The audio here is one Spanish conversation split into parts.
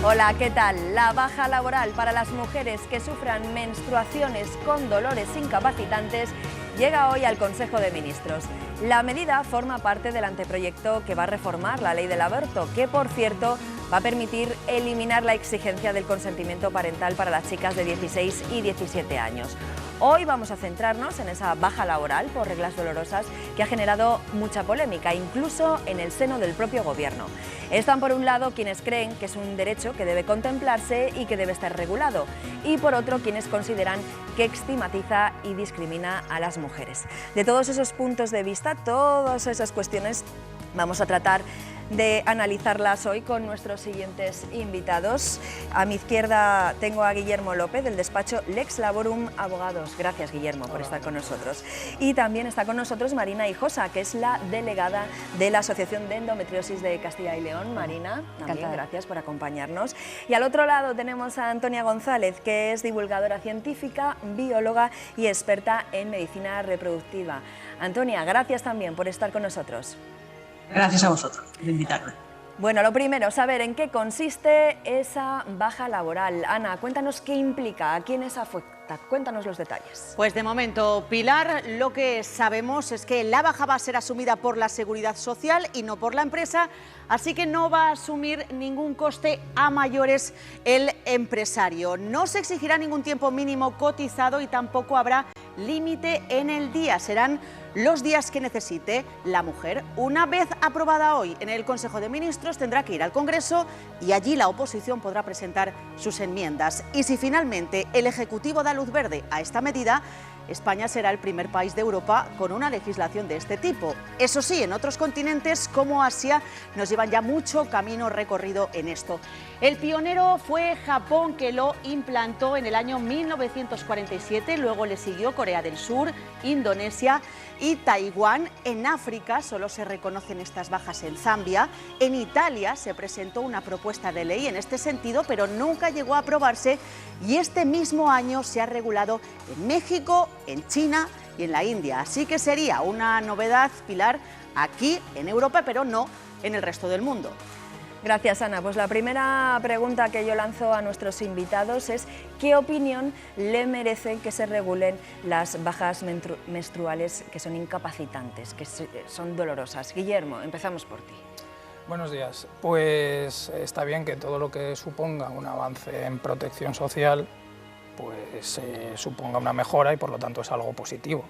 Hola, ¿qué tal? La baja laboral para las mujeres que sufran menstruaciones con dolores incapacitantes llega hoy al Consejo de Ministros. La medida forma parte del anteproyecto que va a reformar la ley del aborto, que por cierto va a permitir eliminar la exigencia del consentimiento parental para las chicas de 16 y 17 años. Hoy vamos a centrarnos en esa baja laboral por reglas dolorosas que ha generado mucha polémica, incluso en el seno del propio Gobierno. Están por un lado quienes creen que es un derecho que debe contemplarse y que debe estar regulado, y por otro quienes consideran que estigmatiza y discrimina a las mujeres. De todos esos puntos de vista, todas esas cuestiones vamos a tratar de analizarlas hoy con nuestros siguientes invitados. A mi izquierda tengo a Guillermo López, del despacho Lex Laborum Abogados. Gracias, Guillermo, por estar con nosotros. Y también está con nosotros Marina Hijosa, que es la delegada de la Asociación de Endometriosis de Castilla y León. Marina, también gracias por acompañarnos. Y al otro lado tenemos a Antonia González, que es divulgadora científica, bióloga y experta en medicina reproductiva. Antonia, gracias también por estar con nosotros. Gracias a vosotros por invitarme. Bueno, lo primero, saber en qué consiste esa baja laboral. Ana, cuéntanos qué implica, a quiénes afecta, cuéntanos los detalles. Pues de momento, Pilar, lo que sabemos es que la baja va a ser asumida por la Seguridad Social y no por la empresa, así que no va a asumir ningún coste a mayores el empresario. No se exigirá ningún tiempo mínimo cotizado y tampoco habrá límite en el día. Serán los días que necesite la mujer. Una vez aprobada hoy en el Consejo de Ministros, tendrá que ir al Congreso y allí la oposición podrá presentar sus enmiendas. Y si finalmente el Ejecutivo da luz verde a esta medida, España será el primer país de Europa con una legislación de este tipo. Eso sí, en otros continentes como Asia nos llevan ya mucho camino recorrido en esto. El pionero fue Japón, que lo implantó en el año 1947, luego le siguió Corea del Sur, Indonesia y Taiwán. En África solo se reconocen estas bajas en Zambia. En Italia se presentó una propuesta de ley en este sentido, pero nunca llegó a aprobarse, y este mismo año se ha regulado en México, en China y en la India. Así que sería una novedad, Pilar, aquí en Europa, pero no en el resto del mundo. Gracias, Ana. Pues la primera pregunta que yo lanzo a nuestros invitados es ¿qué opinión le merece que se regulen las bajas menstruales que son incapacitantes, que son dolorosas? Guillermo, empezamos por ti. Buenos días. Pues está bien que todo lo que suponga un avance en protección social pues suponga una mejora y por lo tanto es algo positivo.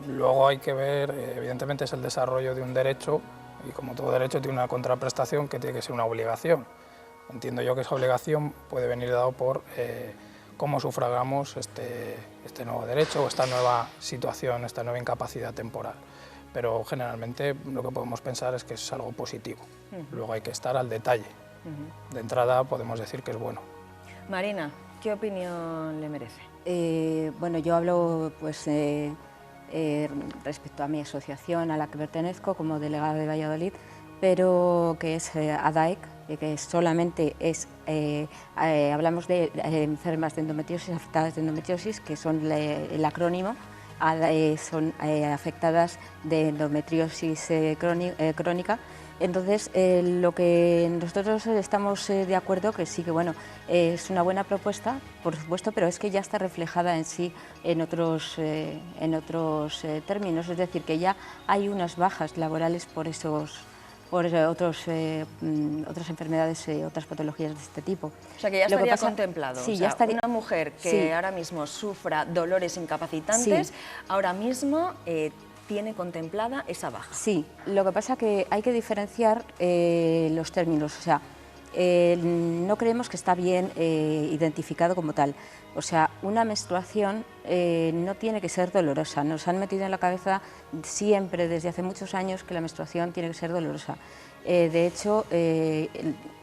Luego hay que ver, evidentemente es el desarrollo de un derecho y como todo derecho tiene una contraprestación que tiene que ser una obligación. Entiendo yo que esa obligación puede venir dado por cómo sufragamos este nuevo derecho o esta nueva situación, esta nueva incapacidad temporal. Pero generalmente lo que podemos pensar es que es algo positivo. Luego hay que estar al detalle. De entrada podemos decir que es bueno. Marina, ¿qué opinión le merece? Bueno, yo hablo pues, respecto a mi asociación a la que pertenezco como delegada de Valladolid, pero que es ADAEC, que solamente es, hablamos de enfermas de endometriosis, afectadas de endometriosis, que son el acrónimo. Son afectadas de endometriosis crónica. Entonces, lo que nosotros estamos de acuerdo, que sí que bueno, es una buena propuesta, por supuesto, pero es que ya está reflejada en sí en otros términos, es decir, que ya hay unas bajas laborales por otras enfermedades, otras patologías de este tipo. O sea, que ya estaría contemplado. Sí, o sea, ya estaría. Una mujer que ahora mismo sufra dolores incapacitantes, ahora mismo tiene contemplada esa baja. Sí, lo que pasa es que hay que diferenciar los términos. O sea, no creemos que está bien identificado como tal. O sea, una menstruación no tiene que ser dolorosa. Nos han metido en la cabeza siempre, desde hace muchos años, que la menstruación tiene que ser dolorosa. De hecho,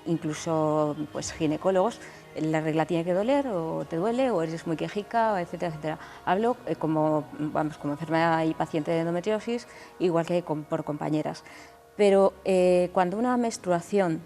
incluso pues, ginecólogos, la regla tiene que doler, o te duele, o eres muy quejica, etcétera, etcétera. Hablo como enfermera y paciente de endometriosis, igual que por compañeras. Pero cuando una menstruación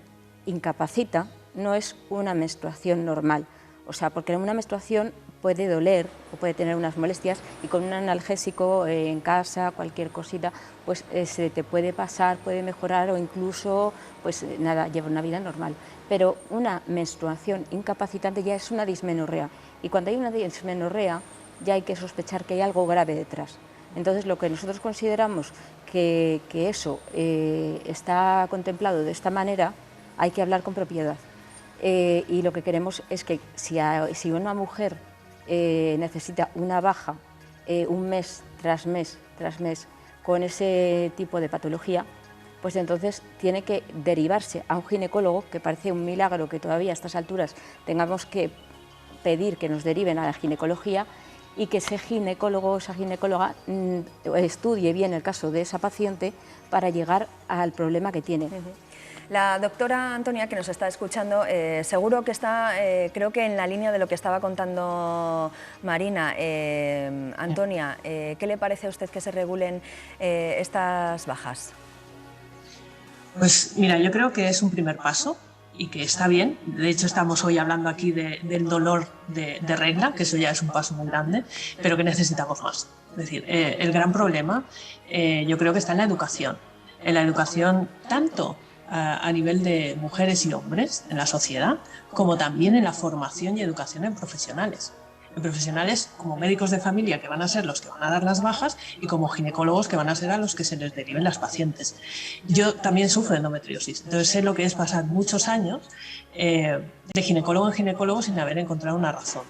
incapacita, no es una menstruación normal. O sea, porque una menstruación puede doler o puede tener unas molestias y con un analgésico en casa, cualquier cosita, pues se te puede pasar, puede mejorar o incluso, pues nada, lleva una vida normal. Pero una menstruación incapacitante ya es una dismenorrea y cuando hay una dismenorrea ya hay que sospechar que hay algo grave detrás. Entonces, lo que nosotros consideramos que eso está contemplado de esta manera, hay que hablar con propiedad. Y lo que queremos es que si una mujer necesita una baja un mes tras mes con ese tipo de patología, pues entonces tiene que derivarse a un ginecólogo, que parece un milagro que todavía a estas alturas tengamos que pedir que nos deriven a la ginecología y que ese ginecólogo o esa ginecóloga estudie bien el caso de esa paciente para llegar al problema que tiene. La doctora Antonia, que nos está escuchando, seguro que está, creo que en la línea de lo que estaba contando Marina. Antonia, ¿qué le parece a usted que se regulen estas bajas? Pues mira, yo creo que es un primer paso y que está bien. De hecho, estamos hoy hablando aquí del dolor de regla, que eso ya es un paso muy grande, pero que necesitamos más. Es decir, el gran problema yo creo que está en la educación. En la educación tanto a nivel de mujeres y hombres en la sociedad, como también en la formación y educación en profesionales. En profesionales como médicos de familia, que van a ser los que van a dar las bajas, y como ginecólogos, que van a ser a los que se les deriven las pacientes. Yo también sufro de endometriosis, entonces sé lo que es pasar muchos años de ginecólogo en ginecólogo sin haber encontrado una razón.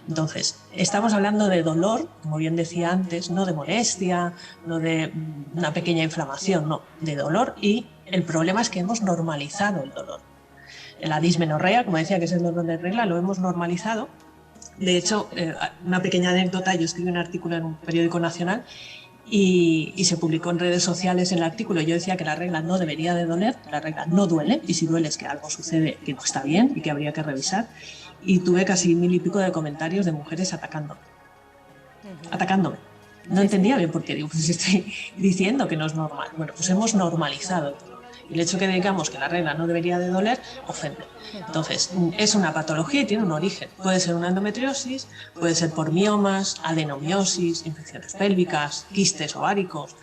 Entonces, estamos hablando de dolor, como bien decía antes, no de molestia, no de una pequeña inflamación, no, de dolor, y el problema es que hemos normalizado el dolor. La dismenorrea, como decía, que es el dolor de regla, lo hemos normalizado. De hecho, una pequeña anécdota, yo escribí un artículo en un periódico nacional y se publicó en redes sociales el artículo. Yo decía que la regla no debería de doler, la regla no duele, y si duele es que algo sucede que no está bien y que habría que revisar. Y tuve casi 1000 y pico de comentarios de mujeres atacándome. No entendía bien por qué. Digo, pues estoy diciendo que no es normal. Bueno, pues hemos normalizado el dolor. Y el hecho que digamos que la regla no debería de doler, ofende. Entonces, es una patología y tiene un origen. Puede ser una endometriosis, puede ser por miomas, adenomiosis, infecciones pélvicas, quistes ováricos,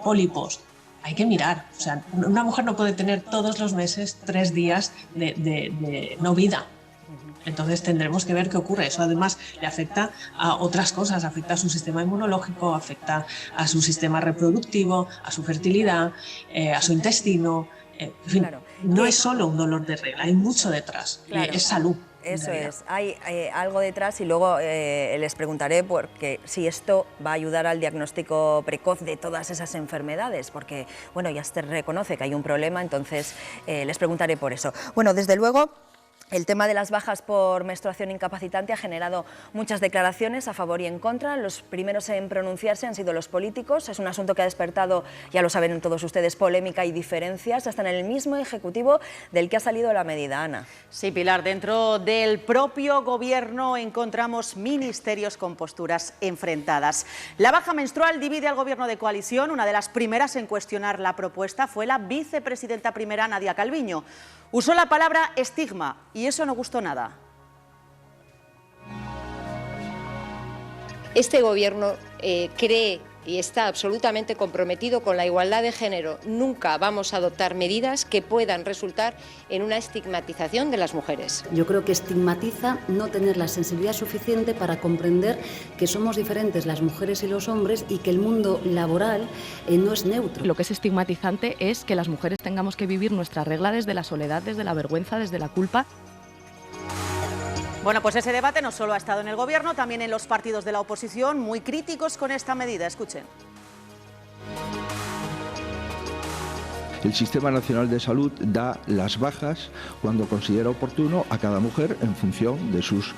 pólipos. Hay que mirar. O sea, una mujer no puede tener todos los meses 3 días de no vida. Entonces tendremos que ver qué ocurre. Eso además le afecta a otras cosas, afecta a su sistema inmunológico, afecta a su sistema reproductivo, a su fertilidad, a su intestino. En fin, claro, no es solo un dolor de regla, hay mucho detrás, claro, es salud. Eso es, hay algo detrás y luego les preguntaré porque si esto va a ayudar al diagnóstico precoz de todas esas enfermedades, porque bueno, ya se reconoce que hay un problema, entonces les preguntaré por eso. Bueno, desde luego, el tema de las bajas por menstruación incapacitante ha generado muchas declaraciones a favor y en contra. Los primeros en pronunciarse han sido los políticos. Es un asunto que ha despertado, ya lo saben todos ustedes, polémica y diferencias, hasta en el mismo Ejecutivo del que ha salido la medida. Ana. Sí, Pilar, dentro del propio Gobierno encontramos ministerios con posturas enfrentadas. La baja menstrual divide al Gobierno de coalición. Una de las primeras en cuestionar la propuesta fue la vicepresidenta primera, Nadia Calviño. Usó la palabra estigma y eso no gustó nada. Este Gobierno cree y está absolutamente comprometido con la igualdad de género. Nunca vamos a adoptar medidas que puedan resultar en una estigmatización de las mujeres. Yo creo que estigmatiza no tener la sensibilidad suficiente para comprender que somos diferentes las mujeres y los hombres y que el mundo laboral no es neutro. Lo que es estigmatizante es que las mujeres tengamos que vivir nuestra regla desde la soledad, desde la vergüenza, desde la culpa. Bueno, pues ese debate no solo ha estado en el Gobierno, también en los partidos de la oposición, muy críticos con esta medida. Escuchen. El Sistema Nacional de Salud da las bajas cuando considera oportuno a cada mujer en función de sus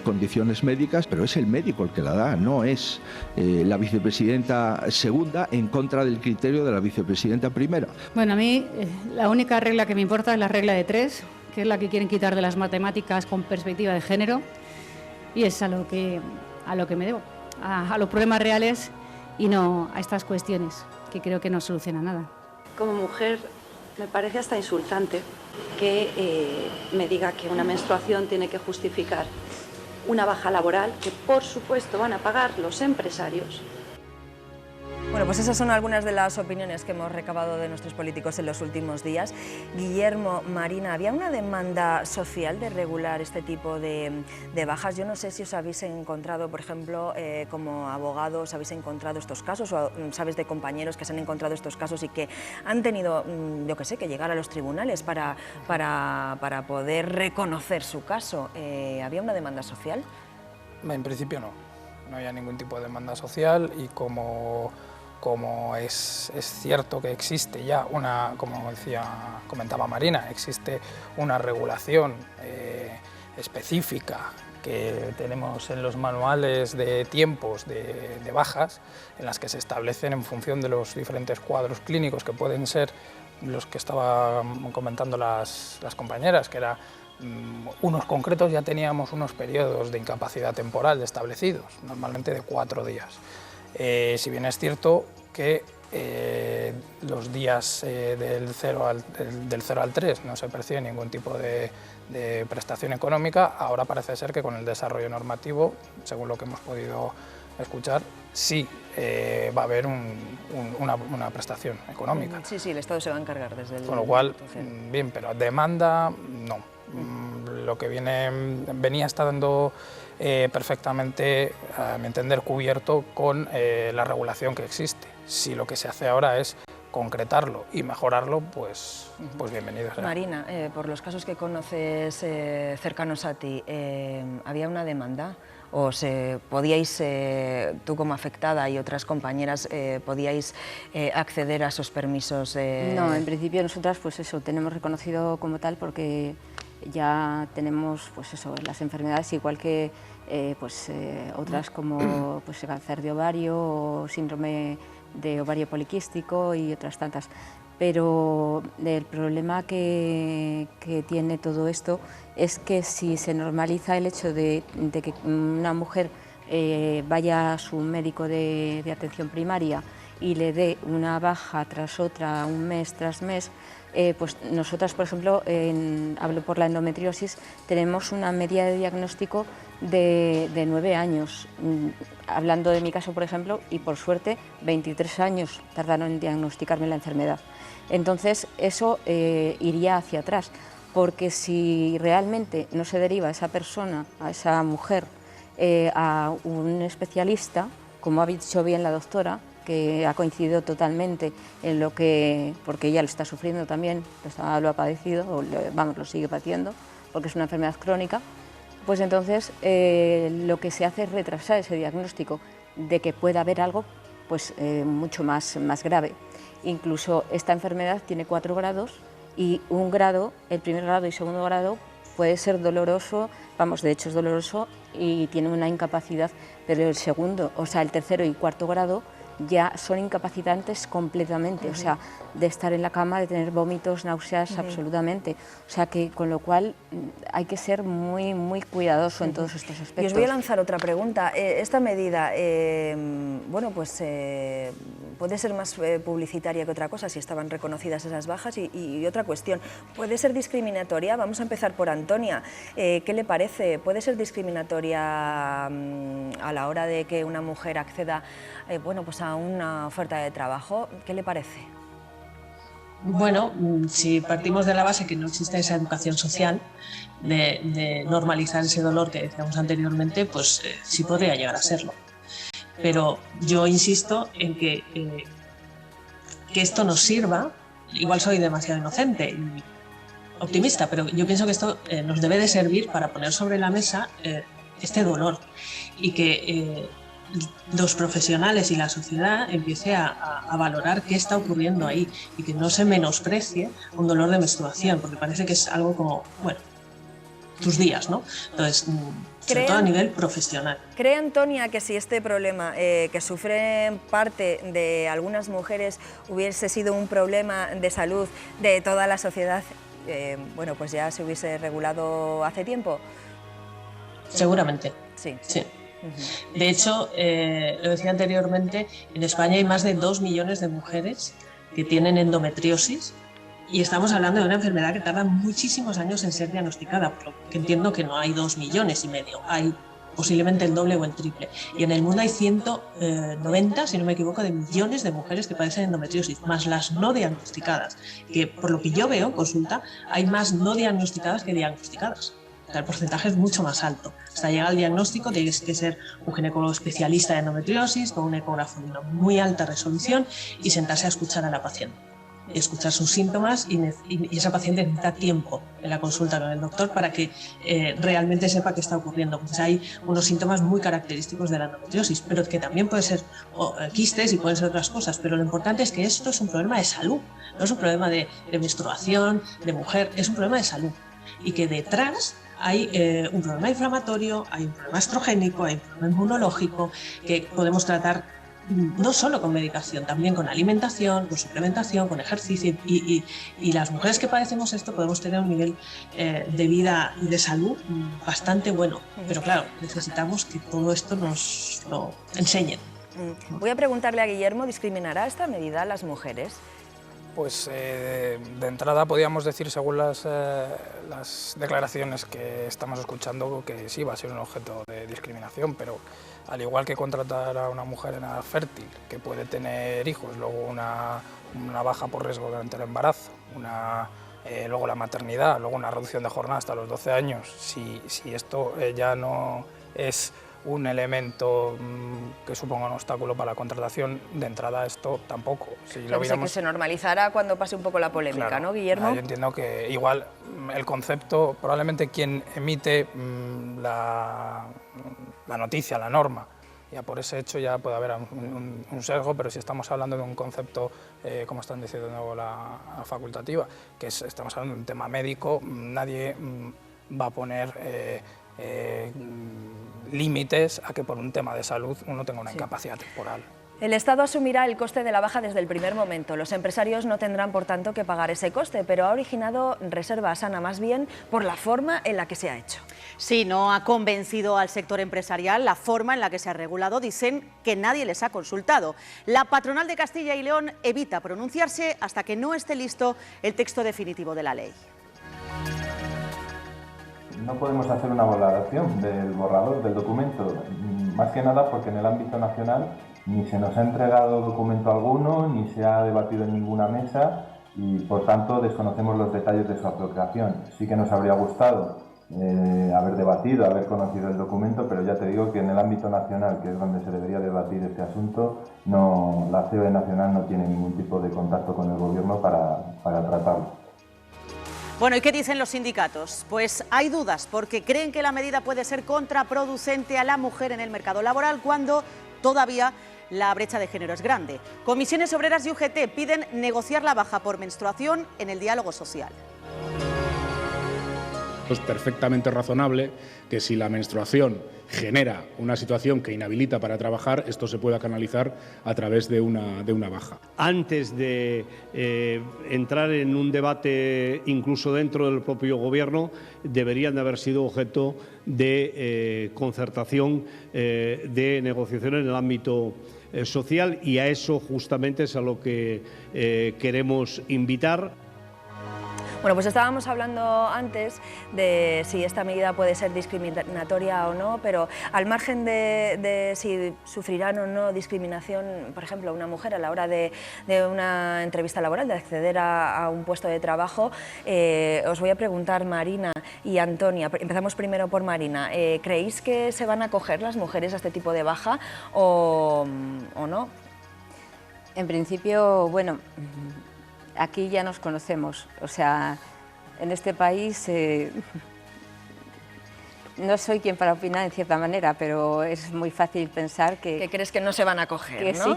condiciones médicas, pero es el médico el que la da, no es la vicepresidenta segunda en contra del criterio de la vicepresidenta primera. Bueno, a mí la única regla que me importa es la regla de 3, que es la que quieren quitar de las matemáticas con perspectiva de género, y es a lo que me debo, a los problemas reales y no a estas cuestiones que creo que no solucionan nada. como mujer me parece hasta insultante que me diga que una menstruación tiene que justificar una baja laboral que por supuesto van a pagar los empresarios. Bueno, pues esas son algunas de las opiniones que hemos recabado de nuestros políticos en los últimos días. Guillermo, Marina, ¿había una demanda social de regular este tipo de bajas? Yo no sé si os habéis encontrado, por ejemplo, como abogados, habéis encontrado estos casos o sabes de compañeros que se han encontrado estos casos y que han tenido, yo qué sé, que llegar a los tribunales para poder reconocer su caso. ¿Había una demanda social? En principio no había ningún tipo de demanda social y como es cierto que existe ya una, como comentaba Marina, existe una regulación específica que tenemos en los manuales de tiempos de bajas, en las que se establecen en función de los diferentes cuadros clínicos que pueden ser los que estaban comentando las compañeras, que era unos concretos, ya teníamos unos periodos de incapacidad temporal establecidos, normalmente de 4 días. Si bien es cierto que los días del 0 al 3 no se percibe ningún tipo de prestación económica, ahora parece ser que con el desarrollo normativo, según lo que hemos podido escuchar, sí va a haber una prestación económica. Sí, el Estado se va a encargar desde el... Con lo cual, bien, pero demanda no. Lo que venía estando perfectamente, a mi entender, cubierto con la regulación que existe. Si lo que se hace ahora es concretarlo y mejorarlo, pues bienvenido sea. Marina, por los casos que conoces cercanos a ti, ¿había una demanda? ¿O podíais, tú como afectada y otras compañeras, podíais acceder a esos permisos? No, en principio nosotras pues eso, tenemos reconocido como tal porque ya tenemos pues eso, las enfermedades igual que otras como pues, cáncer de ovario o síndrome de ovario poliquístico y otras tantas. Pero el problema que tiene todo esto es que si se normaliza el hecho de que una mujer vaya a su médico de atención primaria y le dé una baja tras otra, un mes tras mes, pues nosotras, por ejemplo, hablo por la endometriosis, tenemos una media de diagnóstico de 9 años. Hablando de mi caso, por ejemplo, y por suerte 23 años tardaron en diagnosticarme la enfermedad. Entonces eso iría hacia atrás, porque si realmente no se deriva a esa persona, a esa mujer, a un especialista, como ha dicho bien la doctora, que ha coincidido totalmente en lo que, porque ella lo está sufriendo también, lo ha padecido, o lo sigue padeciendo, porque es una enfermedad crónica, pues entonces lo que se hace es retrasar ese diagnóstico de que pueda haber algo pues, mucho más grave. Incluso esta enfermedad tiene 4 grados y un grado, el primer grado y segundo grado, puede ser doloroso, de hecho es doloroso y tiene una incapacidad, pero el segundo, o sea, el tercero y cuarto grado ya son incapacitantes completamente, o sea, de estar en la cama, de tener vómitos, náuseas, absolutamente. O sea, que con lo cual hay que ser muy, muy cuidadoso en todos estos aspectos. Y os voy a lanzar otra pregunta. Esta medida, bueno, pues puede ser más publicitaria que otra cosa, si estaban reconocidas esas bajas. Y otra cuestión, ¿puede ser discriminatoria? Vamos a empezar por Antonia. ¿Qué le parece? ¿Puede ser discriminatoria a la hora de que una mujer acceda bueno, pues a una oferta de trabajo? ¿Qué le parece? Bueno, si partimos de la base que no existe esa educación social de normalizar ese dolor que decíamos anteriormente, pues sí podría llegar a serlo. Pero yo insisto en que esto nos sirva, igual soy demasiado inocente y optimista, pero yo pienso que esto nos debe de servir para poner sobre la mesa este dolor y que los profesionales y la sociedad empiece a valorar qué está ocurriendo ahí y que no se menosprecie un dolor de menstruación, porque parece que es algo como, bueno, tus días, ¿no? Entonces, sobre todo a nivel profesional. ¿Cree Antonia que si este problema que sufren parte de algunas mujeres hubiese sido un problema de salud de toda la sociedad, bueno, pues ya se hubiese regulado hace tiempo? Seguramente. Sí. Sí. De hecho, lo decía anteriormente, en España hay más de 2 millones de mujeres que tienen endometriosis, y estamos hablando de una enfermedad que tarda muchísimos años en ser diagnosticada, por lo que entiendo que no hay 2,5 millones, hay posiblemente el doble o el triple. Y en el mundo hay 190, si no me equivoco, de millones de mujeres que padecen endometriosis, más las no diagnosticadas, que por lo que yo veo en consulta, hay más no diagnosticadas que diagnosticadas. O sea, el porcentaje es mucho más alto. Hasta llegar al diagnóstico tienes que ser un ginecólogo especialista de endometriosis, con un ecógrafo de una muy alta resolución y sentarse a escuchar a la paciente. Escuchar sus síntomas y esa paciente necesita tiempo en la consulta con el doctor para que realmente sepa qué está ocurriendo. Pues hay unos síntomas muy característicos de la endometriosis, pero que también pueden ser quistes y pueden ser otras cosas, pero lo importante es que esto es un problema de salud, no es un problema de menstruación, de mujer, es un problema de salud y que detrás hay un problema inflamatorio, hay un problema estrogénico, hay un problema inmunológico que podemos tratar no solo con medicación, también con alimentación, con suplementación, con ejercicio y las mujeres que padecemos esto podemos tener un nivel de vida y de salud bastante bueno, pero claro, necesitamos que todo esto nos lo enseñen. Voy a preguntarle a Guillermo, ¿discriminará esta medida a las mujeres? Pues de entrada podríamos decir, según las declaraciones que estamos escuchando, que sí va a ser un objeto de discriminación, pero al igual que contratar a una mujer en edad fértil que puede tener hijos, luego una baja por riesgo durante el embarazo, luego la maternidad, luego una reducción de jornada hasta los 12 años, si esto ya no es un elemento que suponga un obstáculo para la contratación, de entrada esto tampoco. Si lo viéramos, que se normalizará cuando pase un poco la polémica, claro, ¿no, Guillermo? Yo entiendo que igual el concepto, probablemente quien emite la noticia, la norma, ya por ese hecho ya puede haber un sesgo, pero si estamos hablando de un concepto, como están diciendo de nuevo la facultativa, que estamos hablando de un tema médico, nadie va a poner límites a que por un tema de salud uno tenga una incapacidad temporal. El Estado asumirá el coste de la baja desde el primer momento. Los empresarios no tendrán, por tanto, que pagar ese coste, pero ha originado reservas, Ana, más bien por la forma en la que se ha hecho. Sí, no ha convencido al sector empresarial la forma en la que se ha regulado. Dicen que nadie les ha consultado. La patronal de Castilla y León evita pronunciarse hasta que no esté listo el texto definitivo de la ley. No podemos hacer una valoración del borrador del documento, más que nada porque en el ámbito nacional ni se nos ha entregado documento alguno, ni se ha debatido en ninguna mesa y por tanto desconocemos los detalles de su aplicación. Sí que nos habría gustado haber debatido, haber conocido el documento, pero ya te digo que en el ámbito nacional, que es donde se debería debatir este asunto, la COE nacional no tiene ningún tipo de contacto con el gobierno para tratarlo. Bueno, ¿y qué dicen los sindicatos? Pues hay dudas porque creen que la medida puede ser contraproducente a la mujer en el mercado laboral cuando todavía la brecha de género es grande. Comisiones Obreras y UGT piden negociar la baja por menstruación en el diálogo social. Es perfectamente razonable que si la menstruación genera una situación que inhabilita para trabajar, esto se pueda canalizar a través de una baja. Antes de entrar en un debate incluso dentro del propio Gobierno, deberían de haber sido objeto de concertación, de negociación en el ámbito social y a eso justamente es a lo que queremos invitar. Bueno, pues estábamos hablando antes de si esta medida puede ser discriminatoria o no, pero al margen de si sufrirán o no discriminación, por ejemplo, una mujer a la hora de una entrevista laboral, de acceder a un puesto de trabajo, os voy a preguntar, Marina y Antonia, empezamos primero por Marina, ¿creéis que se van a acoger las mujeres a este tipo de baja o no? En principio, bueno, aquí ya nos conocemos, o sea, en este país no soy quien para opinar en cierta manera, pero es muy fácil pensar que... ¿Que crees que no se van a acoger, ¿no?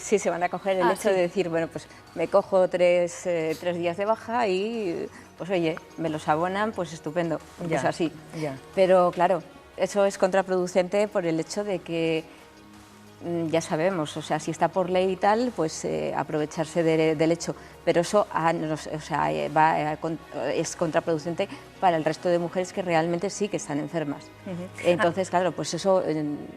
Sí se van a acoger el hecho de decir, bueno, pues me cojo tres días de baja y, pues oye, me los abonan, pues estupendo, pues así. Ya. Pero claro, eso es contraproducente por el hecho de que ya sabemos, o sea, si está por ley y tal, pues aprovecharse del hecho, pero eso es contraproducente para el resto de mujeres que realmente sí que están enfermas. Entonces, claro, pues eso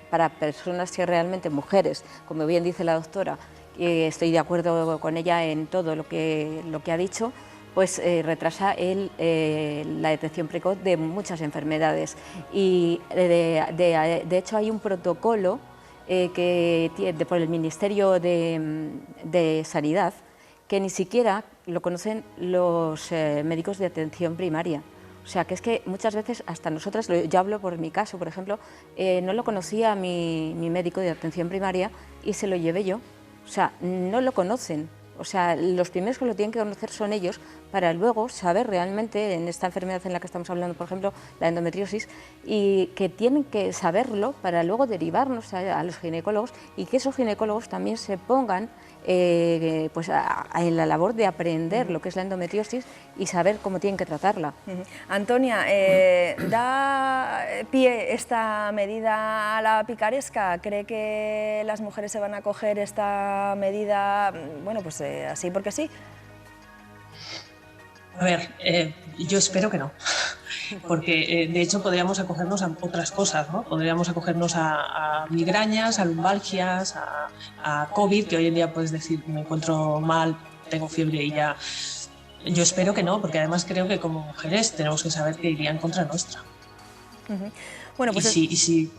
para personas que realmente, mujeres, como bien dice la doctora, estoy de acuerdo con ella en todo lo que ha dicho, pues retrasa la detección precoz de muchas enfermedades. Y de hecho hay un protocolo por el Ministerio de Sanidad que ni siquiera lo conocen los médicos de atención primaria. O sea, que es que muchas veces hasta nosotras, yo hablo por mi caso, por ejemplo, no lo conocía mi médico de atención primaria y se lo llevé yo. O sea, no lo conocen. O sea, los primeros que lo tienen que conocer son ellos para luego saber realmente en esta enfermedad en la que estamos hablando, por ejemplo, la endometriosis, y que tienen que saberlo para luego derivarnos a los ginecólogos y que esos ginecólogos también se pongan pues en la labor de aprender lo que es la endometriosis y saber cómo tienen que tratarla. Antonia, ¿da pie esta medida a la picaresca? ¿Cree que las mujeres se van a acoger esta medida, bueno, pues así porque sí? A ver, yo espero que no, porque de hecho podríamos acogernos a otras cosas, ¿no? Podríamos acogernos a migrañas, a lumbalgias, a COVID, que hoy en día puedes decir me encuentro mal, tengo fiebre y ya. Yo espero que no, porque además creo que como mujeres tenemos que saber que iría en contra nuestra. Bueno, pues y si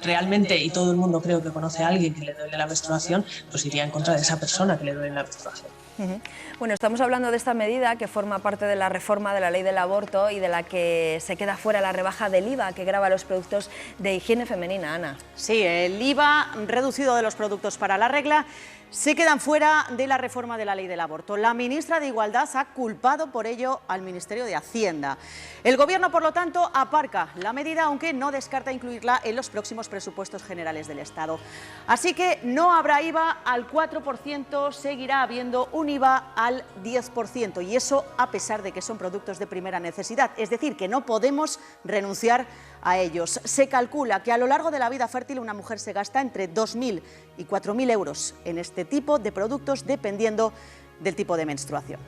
realmente, y todo el mundo creo que conoce a alguien que le duele la menstruación, pues iría en contra de esa persona que le duele la menstruación. Bueno, estamos hablando de esta medida que forma parte de la reforma de la ley del aborto y de la que se queda fuera la rebaja del IVA que grava los productos de higiene femenina, Ana. Sí, el IVA reducido de los productos para la regla se quedan fuera de la reforma de la ley del aborto. La ministra de Igualdad ha culpado por ello al Ministerio de Hacienda. El Gobierno, por lo tanto, aparca la medida, aunque no descarta incluirla en los próximos presupuestos generales del Estado. Así que no habrá IVA al 4%, seguirá habiendo un IVA al 10%, y eso a pesar de que son productos de primera necesidad, es decir, que no podemos renunciar a ellos. Se calcula que a lo largo de la vida fértil una mujer se gasta entre 2.000 y 4.000 euros en este tipo de productos, dependiendo del tipo de menstruación.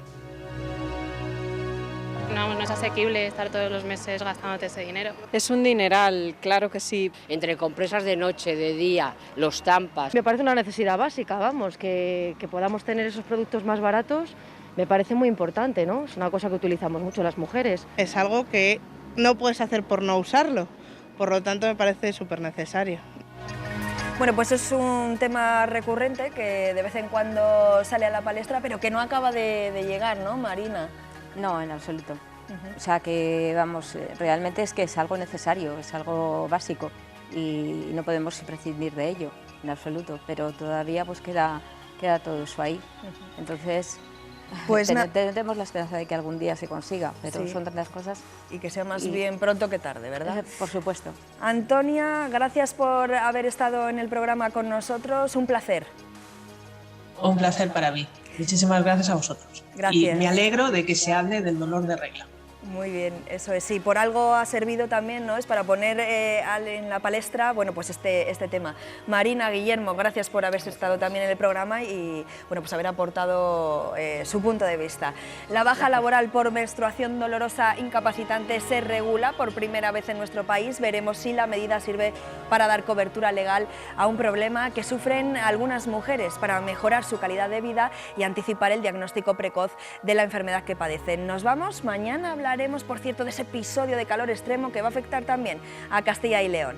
No es asequible estar todos los meses gastándote ese dinero. Es un dineral, claro que sí. Entre compresas de noche, de día, los tampas. Me parece una necesidad básica, vamos, que podamos tener esos productos más baratos, me parece muy importante, ¿no? Es una cosa que utilizamos mucho las mujeres. Es algo que no puedes hacer por no usarlo, por lo tanto me parece súper necesario. Bueno, pues es un tema recurrente que de vez en cuando sale a la palestra, pero que no acaba de llegar, ¿no, Marina? No, en absoluto. O sea que, vamos, realmente es que es algo necesario, es algo básico y no podemos prescindir de ello, en absoluto, pero todavía pues queda todo eso ahí. Entonces, pues tenemos la esperanza de que algún día se consiga, pero sí, son tantas cosas. Y que sea más bien pronto que tarde, ¿verdad? Por supuesto. Antonia, gracias por haber estado en el programa con nosotros, un placer. Un placer para mí. Muchísimas gracias a vosotros. Gracias. Y me alegro de que se hable del dolor de regla. Muy bien, eso es. Sí, por algo ha servido también, ¿no? Es para poner en la palestra, bueno, pues este tema. Marina, Guillermo, gracias por haberse estado también en el programa y, bueno, pues haber aportado su punto de vista. La baja laboral por menstruación dolorosa incapacitante se regula por primera vez en nuestro país. Veremos si la medida sirve para dar cobertura legal a un problema que sufren algunas mujeres para mejorar su calidad de vida y anticipar el diagnóstico precoz de la enfermedad que padecen. Nos vamos, mañana hablaremos, por cierto, de ese episodio de calor extremo que va a afectar también a Castilla y León.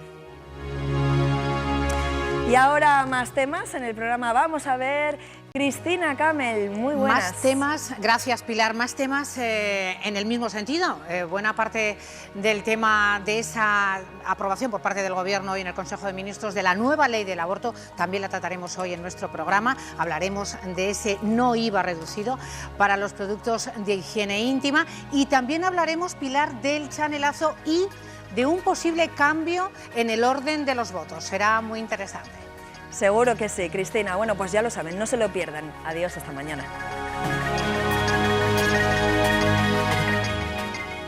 Y ahora más temas en el programa. Vamos a ver Cristina Camel, muy buenas. Más temas, gracias Pilar, más temas en el mismo sentido. Buena parte del tema de esa aprobación por parte del Gobierno y en el Consejo de Ministros de la nueva ley del aborto también la trataremos hoy en nuestro programa. Hablaremos de ese no IVA reducido para los productos de higiene íntima y también hablaremos, Pilar, del chanelazo y de un posible cambio en el orden de los votos. Será muy interesante. Seguro que sí, Cristina. Bueno, pues ya lo saben, no se lo pierdan. Adiós, hasta mañana.